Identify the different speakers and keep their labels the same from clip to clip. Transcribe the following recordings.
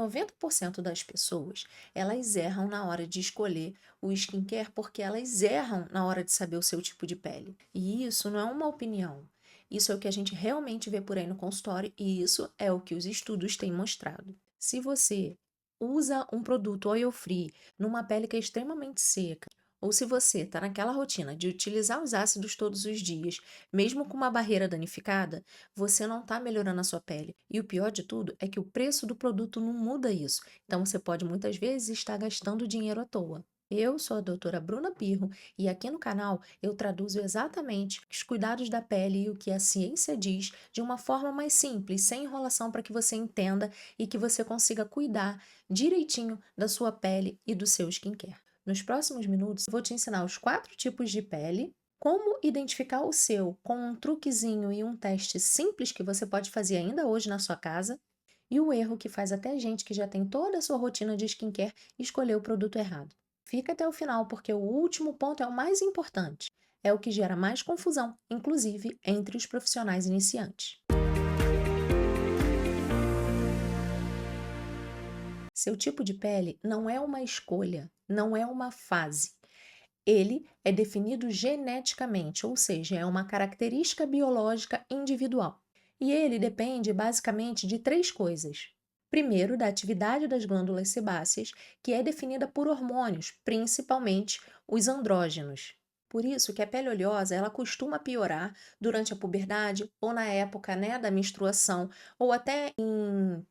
Speaker 1: 90% das pessoas, elas erram na hora de escolher o skincare porque elas erram na hora de saber o seu tipo de pele. E isso não é uma opinião. Isso é o que a gente realmente vê por aí no consultório e isso é o que os estudos têm mostrado. Se você usa um produto oil free numa pele que é extremamente seca, ou se você está naquela rotina de utilizar os ácidos todos os dias, mesmo com uma barreira danificada, você não está melhorando a sua pele. E o pior de tudo é que o preço do produto não muda isso. Então você pode muitas vezes estar gastando dinheiro à toa. Eu sou a doutora Bruna Pirro e aqui no canal eu traduzo exatamente os cuidados da pele e o que a ciência diz de uma forma mais simples, sem enrolação, para que você entenda e que você consiga cuidar direitinho da sua pele e do seu skincare. Nos próximos minutos, eu vou te ensinar os 4 tipos de pele, como identificar o seu com um truquezinho e um teste simples que você pode fazer ainda hoje na sua casa, e o erro que faz até gente que já tem toda a sua rotina de skincare escolher o produto errado. Fica até o final, porque o último ponto é o mais importante. É o que gera mais confusão, inclusive entre os profissionais iniciantes. Seu tipo de pele não é uma escolha, não é uma fase. Ele é definido geneticamente, ou seja, é uma característica biológica individual. E ele depende basicamente de 3 coisas. Primeiro, da atividade das glândulas sebáceas, que é definida por hormônios, principalmente os andrógenos. Por isso que a pele oleosa ela costuma piorar durante a puberdade ou na época, da menstruação, ou até em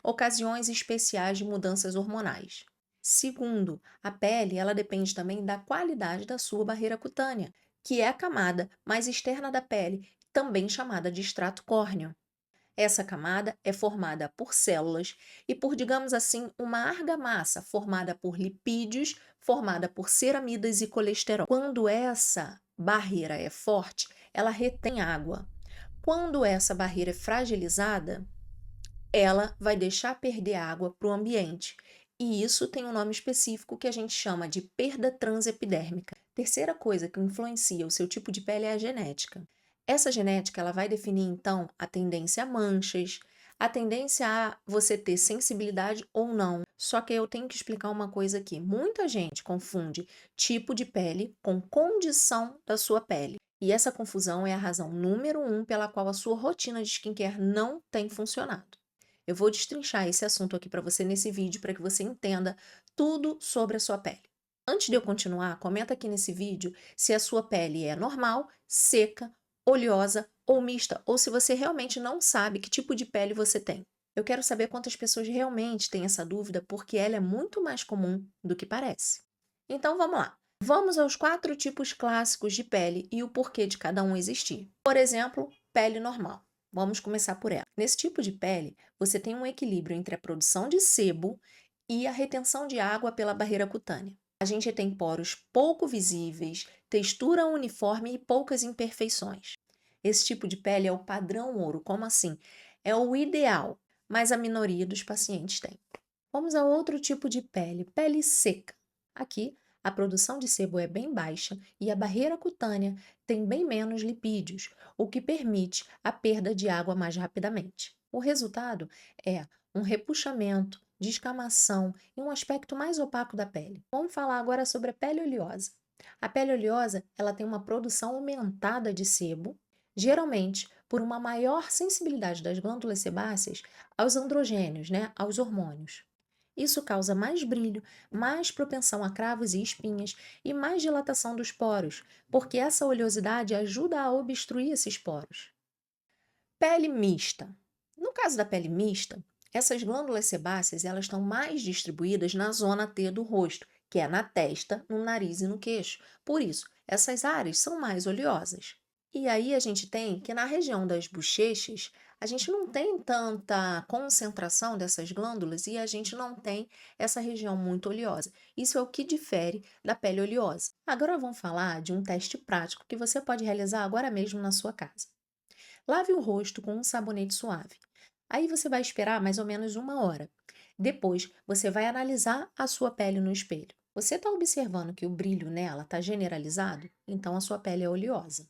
Speaker 1: ocasiões especiais de mudanças hormonais. Segundo, a pele ela depende também da qualidade da sua barreira cutânea, que é a camada mais externa da pele, também chamada de extrato córneo. Essa camada é formada por células e por, digamos assim, uma argamassa formada por lipídios, formada por ceramidas e colesterol. Quando essa barreira é forte, ela retém água. Quando essa barreira é fragilizada, ela vai deixar perder água para o ambiente. E isso tem um nome específico que a gente chama de perda transepidérmica. Terceira coisa que influencia o seu tipo de pele é a genética. Essa genética ela vai definir então a tendência a manchas, a tendência a você ter sensibilidade ou não. Só que eu tenho que explicar uma coisa aqui. Muita gente confunde tipo de pele com condição da sua pele. E essa confusão é a razão número 1 pela qual a sua rotina de skincare não tem funcionado. Eu vou destrinchar esse assunto aqui para você nesse vídeo para que você entenda tudo sobre a sua pele. Antes de eu continuar, comenta aqui nesse vídeo se a sua pele é normal, seca, oleosa ou mista, ou se você realmente não sabe que tipo de pele você tem. Eu quero saber quantas pessoas realmente têm essa dúvida, porque ela é muito mais comum do que parece. Então vamos lá. Vamos aos 4 tipos clássicos de pele e o porquê de cada um existir. Por exemplo, pele normal. Vamos começar por ela. Nesse tipo de pele, você tem um equilíbrio entre a produção de sebo e a retenção de água pela barreira cutânea. A gente tem poros pouco visíveis, textura uniforme e poucas imperfeições. Esse tipo de pele é o padrão ouro, como assim? É o ideal, mas a minoria dos pacientes tem. Vamos a outro tipo de pele seca. Aqui, a produção de sebo é bem baixa e a barreira cutânea tem bem menos lipídios, o que permite a perda de água mais rapidamente. O resultado é um repuxamento, descamação e um aspecto mais opaco da pele. Vamos falar agora sobre a pele oleosa. A pele oleosa, ela tem uma produção aumentada de sebo, geralmente por uma maior sensibilidade das glândulas sebáceas aos androgênios, aos hormônios. Isso causa mais brilho, mais propensão a cravos e espinhas e mais dilatação dos poros, porque essa oleosidade ajuda a obstruir esses poros. Pele mista. No caso da pele mista, essas glândulas sebáceas elas estão mais distribuídas na zona T do rosto, que é na testa, no nariz e no queixo. Por isso, essas áreas são mais oleosas. E aí a gente tem que na região das bochechas, a gente não tem tanta concentração dessas glândulas e a gente não tem essa região muito oleosa. Isso é o que difere da pele oleosa. Agora vamos falar de um teste prático que você pode realizar agora mesmo na sua casa. Lave o rosto com um sabonete suave. Aí você vai esperar mais ou menos 1 hora. Depois, você vai analisar a sua pele no espelho. Você está observando que o brilho nela está generalizado? Então a sua pele é oleosa.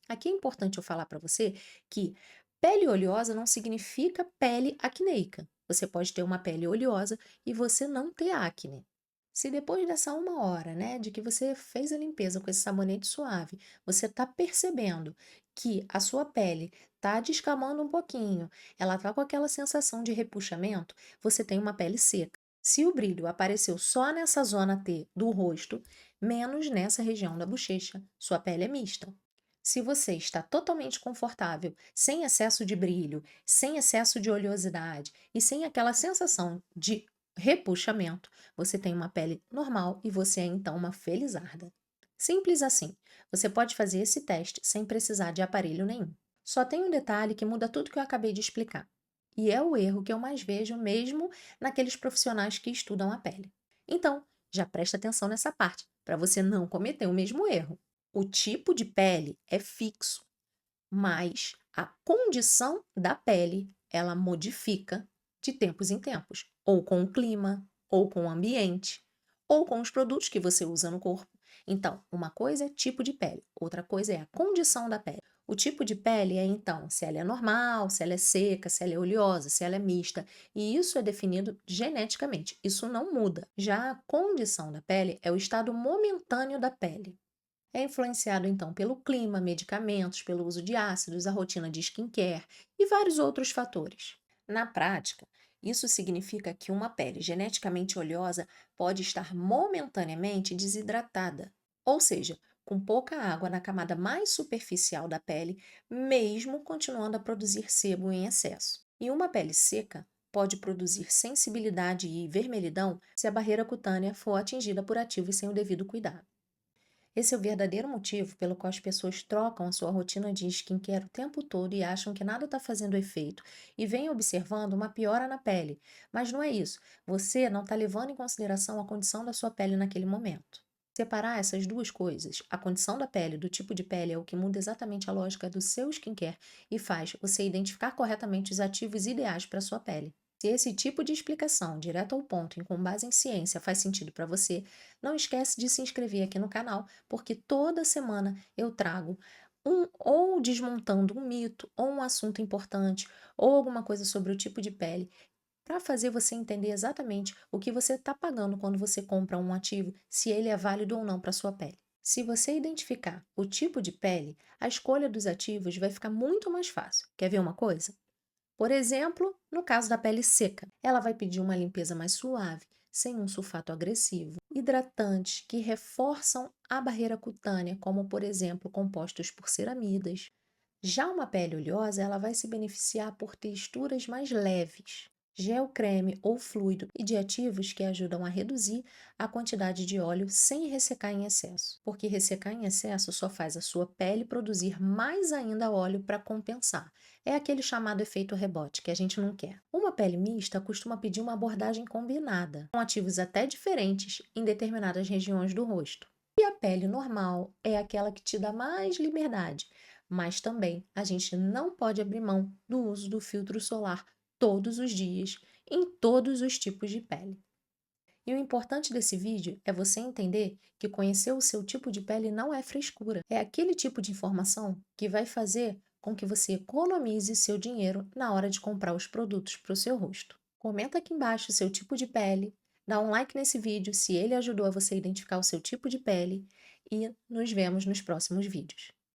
Speaker 1: Aqui é importante eu falar para você que pele oleosa não significa pele acneica. Você pode ter uma pele oleosa e você não ter acne. Se depois dessa 1 hora, né, de que você fez a limpeza com esse sabonete suave, você está percebendo que a sua pele está descamando um pouquinho, ela está com aquela sensação de repuxamento, você tem uma pele seca. Se o brilho apareceu só nessa zona T do rosto, menos nessa região da bochecha, sua pele é mista. Se você está totalmente confortável, sem excesso de brilho, sem excesso de oleosidade e sem aquela sensação de repuxamento, você tem uma pele normal e você é então uma felizarda. Simples assim. Você pode fazer esse teste sem precisar de aparelho nenhum. Só tem um detalhe que muda tudo que eu acabei de explicar. E é o erro que eu mais vejo mesmo naqueles profissionais que estudam a pele. Então, já presta atenção nessa parte, para você não cometer o mesmo erro. O tipo de pele é fixo, mas a condição da pele, ela modifica de tempos em tempos, ou com o clima, ou com o ambiente, ou com os produtos que você usa no corpo. Então, uma coisa é tipo de pele, outra coisa é a condição da pele. O tipo de pele é então se ela é normal, se ela é seca, se ela é oleosa, se ela é mista, e isso é definido geneticamente. Isso não muda. Já a condição da pele é o estado momentâneo da pele. É influenciado então pelo clima, medicamentos, pelo uso de ácidos, a rotina de skincare e vários outros fatores. Na prática, isso significa que uma pele geneticamente oleosa pode estar momentaneamente desidratada, ou seja, com pouca água na camada mais superficial da pele, mesmo continuando a produzir sebo em excesso. E uma pele seca pode produzir sensibilidade e vermelhidão se a barreira cutânea for atingida por ativos sem o devido cuidado. Esse é o verdadeiro motivo pelo qual as pessoas trocam a sua rotina de skincare o tempo todo e acham que nada está fazendo efeito e vêm observando uma piora na pele. Mas não é isso. Você não está levando em consideração a condição da sua pele naquele momento. Separar essas duas coisas, a condição da pele do tipo de pele, é o que muda exatamente a lógica do seu skincare e faz você identificar corretamente os ativos ideais para a sua pele. Se esse tipo de explicação, direto ao ponto e com base em ciência, faz sentido para você, não esquece de se inscrever aqui no canal, porque toda semana eu trago ou desmontando um mito, ou um assunto importante, ou alguma coisa sobre o tipo de pele, para fazer você entender exatamente o que você está pagando quando você compra um ativo, se ele é válido ou não para sua pele. Se você identificar o tipo de pele, a escolha dos ativos vai ficar muito mais fácil. Quer ver uma coisa? Por exemplo, no caso da pele seca, ela vai pedir uma limpeza mais suave, sem um sulfato agressivo, hidratantes que reforçam a barreira cutânea, como por exemplo compostos por ceramidas. Já uma pele oleosa, ela vai se beneficiar por texturas mais leves, gel creme ou fluido e de ativos que ajudam a reduzir a quantidade de óleo sem ressecar em excesso, porque ressecar em excesso só faz a sua pele produzir mais ainda óleo para compensar. É aquele chamado efeito rebote que a gente não quer. Uma pele mista costuma pedir uma abordagem combinada, com ativos até diferentes em determinadas regiões do rosto. E a pele normal é aquela que te dá mais liberdade, mas também a gente não pode abrir mão do uso do filtro solar todos os dias, em todos os tipos de pele. E o importante desse vídeo é você entender que conhecer o seu tipo de pele não é frescura. É aquele tipo de informação que vai fazer com que você economize seu dinheiro na hora de comprar os produtos para o seu rosto. Comenta aqui embaixo o seu tipo de pele, dá um like nesse vídeo se ele ajudou a você identificar o seu tipo de pele e nos vemos nos próximos vídeos.